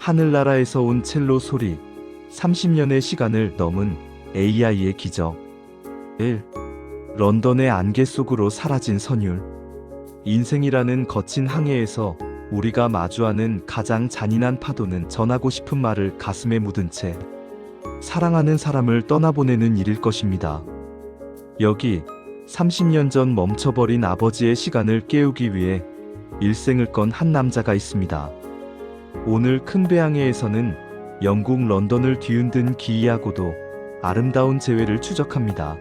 하늘나라에서 온 첼로 소리. 30년의 시간을 넘은 AI의 기적. 1. 런던의 안개 속으로 사라진 선율. 인생이라는 거친 항해에서 우리가 마주하는 가장 잔인한 파도는 전하고 싶은 말을 가슴에 묻은 채 사랑하는 사람을 떠나보내는 일일 것입니다. 여기 30년 전 멈춰버린 아버지의 시간을 깨우기 위해 일생을 건 한 남자가 있습니다. 오늘 큰 배항해에서는 영국 런던을 뒤흔든 기이하고도 아름다운 재회를 추적합니다.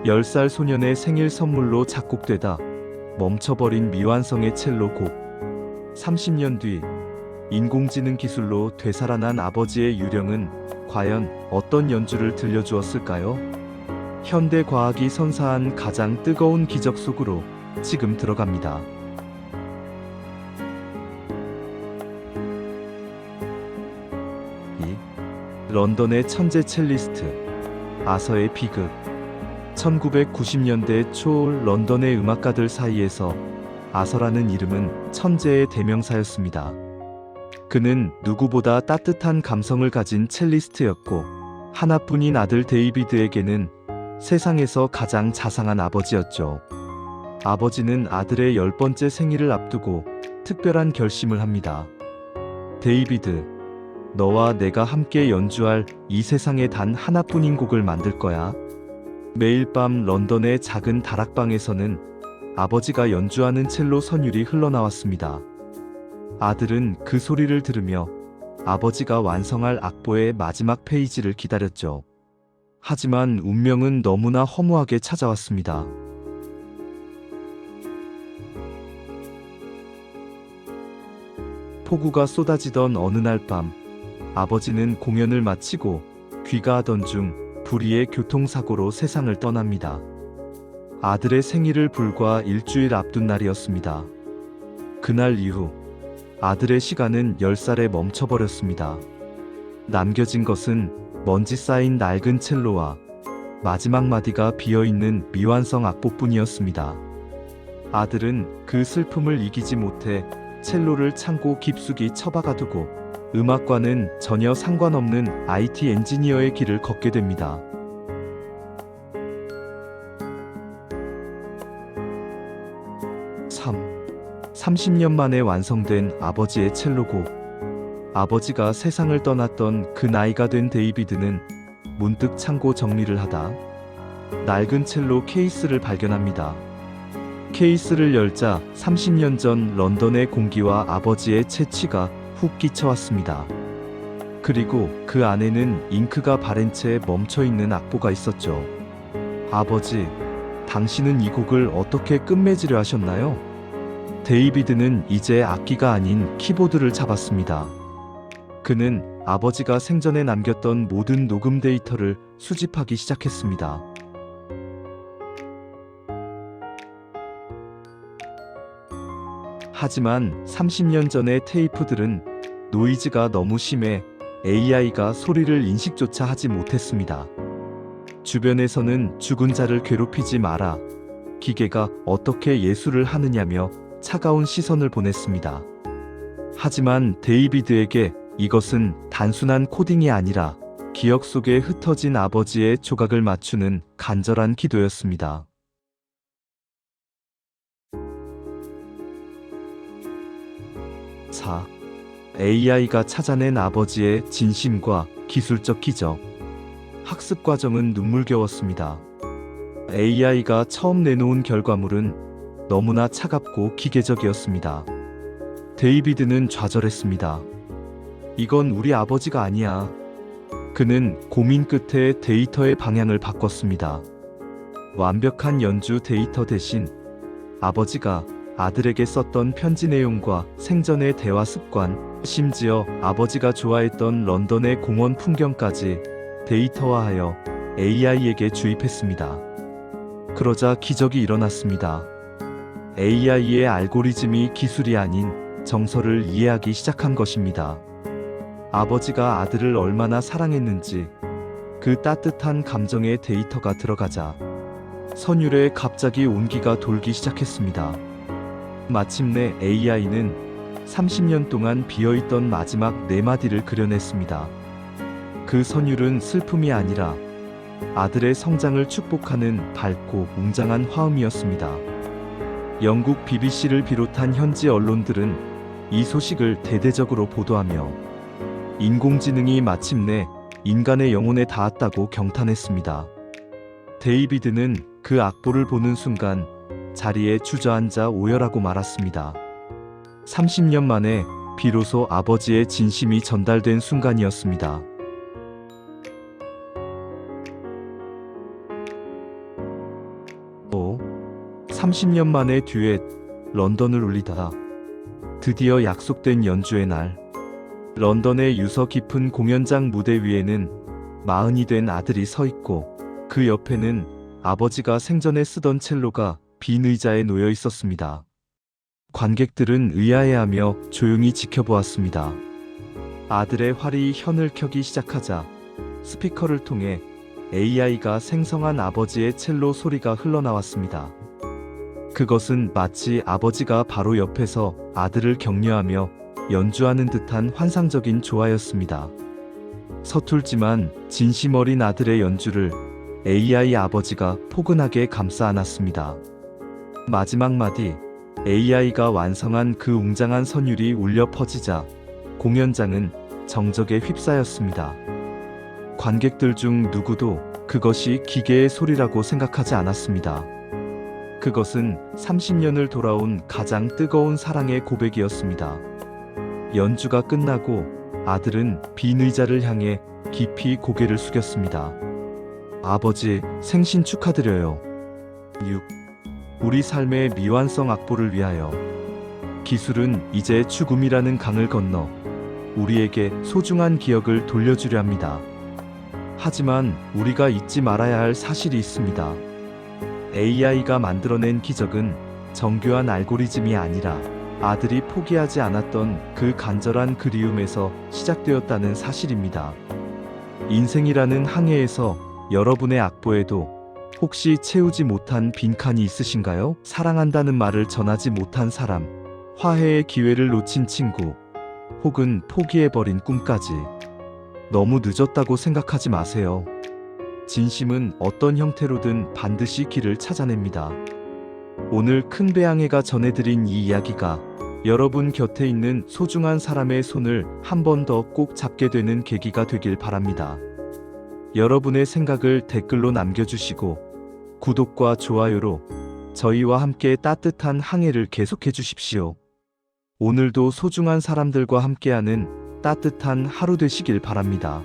열 살 소년의 생일 선물로 작곡되다 멈춰버린 미완성의 첼로 곡. 30년 뒤 인공지능 기술로 되살아난 아버지의 유령은 과연 어떤 연주를 들려주었을까요? 현대 과학이 선사한 가장 뜨거운 기적 속으로 지금 들어갑니다. 런던의 천재 첼리스트 아서의 비극. 1990년대 초 런던의 음악가들 사이에서 아서라는 이름은 천재의 대명사였습니다. 그는 누구보다 따뜻한 감성을 가진 첼리스트였고 하나뿐인 아들 데이비드에게는 세상에서 가장 자상한 아버지였죠. 아버지는 아들의 10번째 생일을 앞두고 특별한 결심을 합니다. 데이비드, 너와 내가 함께 연주할 이 세상에 단 하나뿐인 곡을 만들 거야. 매일 밤 런던의 작은 다락방에서는 아버지가 연주하는 첼로 선율이 흘러나왔습니다. 아들은 그 소리를 들으며 아버지가 완성할 악보의 마지막 페이지를 기다렸죠. 하지만 운명은 너무나 허무하게 찾아왔습니다. 폭우가 쏟아지던 어느 날 밤, 아버지는 공연을 마치고 귀가하던 중 불의의 교통사고로 세상을 떠납니다. 아들의 생일을 불과 일주일 앞둔 날이었습니다. 그날 이후 아들의 시간은 10살에 멈춰버렸습니다. 남겨진 것은 먼지 쌓인 낡은 첼로와 마지막 마디가 비어있는 미완성 악보뿐이었습니다. 아들은 그 슬픔을 이기지 못해 첼로를 창고 깊숙이 처박아두고 음악과는 전혀 상관없는 IT 엔지니어의 길을 걷게 됩니다. 30년 만에 완성된 아버지의 첼로곡. 아버지가 세상을 떠났던 그 나이가 된 데이비드는 문득 창고 정리를 하다 낡은 첼로 케이스를 발견합니다. 케이스를 열자 30년 전 런던의 공기와 아버지의 채취가 훅 끼쳐왔습니다. 그리고 그 안에는 잉크가 바랜 채 멈춰있는 악보가 있었죠. 아버지, 당신은 이 곡을 어떻게 끝맺으려 하셨나요? 데이비드는 이제 악기가 아닌 키보드를 잡았습니다. 그는 아버지가 생전에 남겼던 모든 녹음 데이터를 수집하기 시작했습니다. 하지만 30년 전의 테이프들은 노이즈가 너무 심해 AI가 소리를 인식조차 하지 못했습니다. 주변에서는 죽은 자를 괴롭히지 마라, 기계가 어떻게 예술을 하느냐며 차가운 시선을 보냈습니다. 하지만 데이비드에게 이것은 단순한 코딩이 아니라 기억 속에 흩어진 아버지의 조각을 맞추는 간절한 기도였습니다. AI가 찾아낸 아버지의 진심과 기술적 기적. 학습 과정은 눈물겨웠습니다. AI가 처음 내놓은 결과물은 너무나 차갑고 기계적이었습니다. 데이비드는 좌절했습니다. 이건 우리 아버지가 아니야. 그는 고민 끝에 데이터의 방향을 바꿨습니다. 완벽한 연주 데이터 대신 아버지가 아들에게 썼던 편지 내용과 생전의 대화 습관, 심지어 아버지가 좋아했던 런던의 공원 풍경까지 데이터화하여 AI에게 주입했습니다. 그러자 기적이 일어났습니다. AI의 알고리즘이 기술이 아닌 정서를 이해하기 시작한 것입니다. 아버지가 아들을 얼마나 사랑했는지 그 따뜻한 감정의 데이터가 들어가자 선율에 갑자기 온기가 돌기 시작했습니다. 마침내 AI는 30년 동안 비어있던 마지막 4마디를 그려냈습니다. 그 선율은 슬픔이 아니라 아들의 성장을 축복하는 밝고 웅장한 화음이었습니다. 영국 BBC를 비롯한 현지 언론들은 이 소식을 대대적으로 보도하며 인공지능이 마침내 인간의 영혼에 닿았다고 경탄했습니다. 데이비드는 그 악보를 보는 순간 자리에 주저앉아 오열하고 말았습니다. 30년 만에 비로소 아버지의 진심이 전달된 순간이었습니다. 30년 만에 듀엣, 런던을 울리다. 드디어 약속된 연주의 날. 런던의 유서 깊은 공연장 무대 위에는 40이 된 아들이 서 있고 그 옆에는 아버지가 생전에 쓰던 첼로가 빈 의자에 놓여 있었습니다. 관객들은 의아해하며 조용히 지켜보았습니다. 아들의 활이 현을 켜기 시작하자 스피커를 통해 AI가 생성한 아버지의 첼로 소리가 흘러나왔습니다. 그것은 마치 아버지가 바로 옆에서 아들을 격려하며 연주하는 듯한 환상적인 조화였습니다. 서툴지만 진심 어린 아들의 연주를 AI 아버지가 포근하게 감싸 안았습니다. 마지막 마디, AI가 완성한 그 웅장한 선율이 울려 퍼지자 공연장은 정적에 휩싸였습니다. 관객들 중 누구도 그것이 기계의 소리라고 생각하지 않았습니다. 그것은 30년을 돌아온 가장 뜨거운 사랑의 고백이었습니다. 연주가 끝나고 아들은 빈 의자를 향해 깊이 고개를 숙였습니다. 아버지, 생신 축하드려요. 6. 우리 삶의 미완성 악보를 위하여. 기술은 이제 죽음이라는 강을 건너 우리에게 소중한 기억을 돌려주려 합니다. 하지만 우리가 잊지 말아야 할 사실이 있습니다. AI가 만들어낸 기적은 정교한 알고리즘이 아니라 아들이 포기하지 않았던 그 간절한 그리움에서 시작되었다는 사실입니다. 인생이라는 항해에서 여러분의 악보에도 혹시 채우지 못한 빈칸이 있으신가요? 사랑한다는 말을 전하지 못한 사람, 화해의 기회를 놓친 친구, 혹은 포기해버린 꿈까지. 너무 늦었다고 생각하지 마세요. 진심은 어떤 형태로든 반드시 길을 찾아냅니다. 오늘 큰 배양해가 전해드린 이 이야기가 여러분 곁에 있는 소중한 사람의 손을 한 번 더 꼭 잡게 되는 계기가 되길 바랍니다. 여러분의 생각을 댓글로 남겨주시고 구독과 좋아요로 저희와 함께 따뜻한 항해를 계속해 주십시오. 오늘도 소중한 사람들과 함께하는 따뜻한 하루 되시길 바랍니다.